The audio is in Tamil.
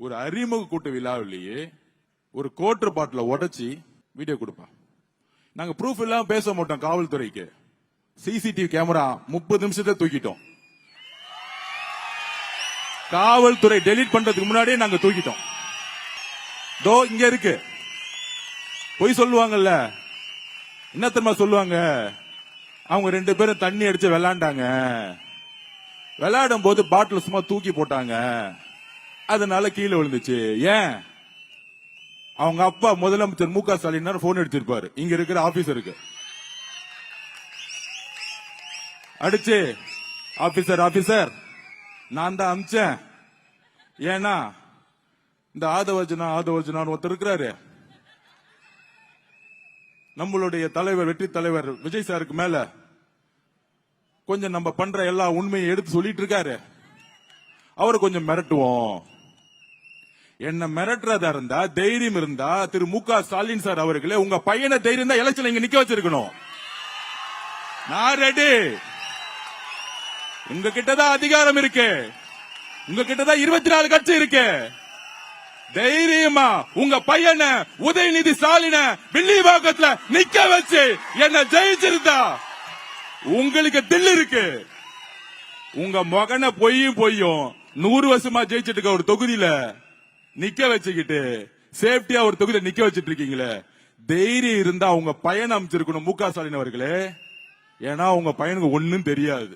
ஒரு அறிமுக கூட்ட விழாவிலேயே ஒரு கோட்டர் பாட்டில உடைச்சி வீடியோ கொடுப்பான். நாங்க ப்ரூஃப் எல்லாம் பேச மாட்டோம். காவல்துறைக்கு சிசிடிவி கேமரா 30 நிமிஷத்தை தூக்கிட்டோம். காவல்துறை டெலீட் பண்றதுக்கு முன்னாடியே நாங்க தூக்கிட்டோம். தோ இங்க இருக்கு. பொய் சொல்லுவாங்கல்ல, என்ன தெரியுமா சொல்லுவாங்க? அவங்க 2 பேரும் தண்ணி அடிச்சு விளையாண்டாங்க, விளையாடும் போது பாட்டில் சும்மா தூக்கி போட்டாங்க, அதனால கீழே விழுந்துச்சு. ஏன்? அவங்க அப்பா முதலமைச்சர் மு.க. ஸ்டாலின் போன் எடுத்திருப்பாரு இங்க இருக்கிற ஆபீசருக்கு அடிச்சு, ஆபீசர் நான் தான் அமிச்சேன். ஏன்னா இந்த ஆதவர்ஜனா ஒருத்தர் இருக்கிறாரு, நம்மளுடைய தலைவர் வெற்றி தலைவர் விஜய் சாருக்கு மேல கொஞ்சம் நம்ம பண்ற எல்லா உண்மையை எடுத்து சொல்லிட்டு இருக்காரு. அவரை கொஞ்சம் மிரட்டுவோம். என்ன மிரட்டுறதா இருந்தா, தைரியம் இருந்தா திரு மு.க. ஸ்டாலின் சார் அவர்களே, உங்க பையனை தைரியம் தான் எலெக்ஷன் இங்க நிக்க வச்சிருக்கணும். நான் ரெடி. உங்க கிட்டதான் அதிகாரம் இருக்கு, உங்க கிட்டதான் 24 கட்சி இருக்கு. தைரியமா உங்க பையனை உதயநிதி ஸ்டாலின வில்லிவாக்கத்துல நிக்க வச்சு என்ன ஜெயிச்சிருந்தா உங்களுக்கு தில் இருக்கு. உங்க மகனை பொய்யும் 100 வருஷமா ஜெயிச்சிட்டு இருக்க ஒரு தொகுதியில நிக்க வச்சுக்கிட்டு சேஃப்டியா ஒரு தொகுதியில நிக்க வச்சிட்டு இருக்கீங்களே, தைரியம் இருந்தா உங்க பையனை அமைச்சிருக்கணும் மு.க. ஸ்டாலின் அவர்களே. ஏன்னா உங்க பையனுக்கு ஒன்னும் தெரியாது.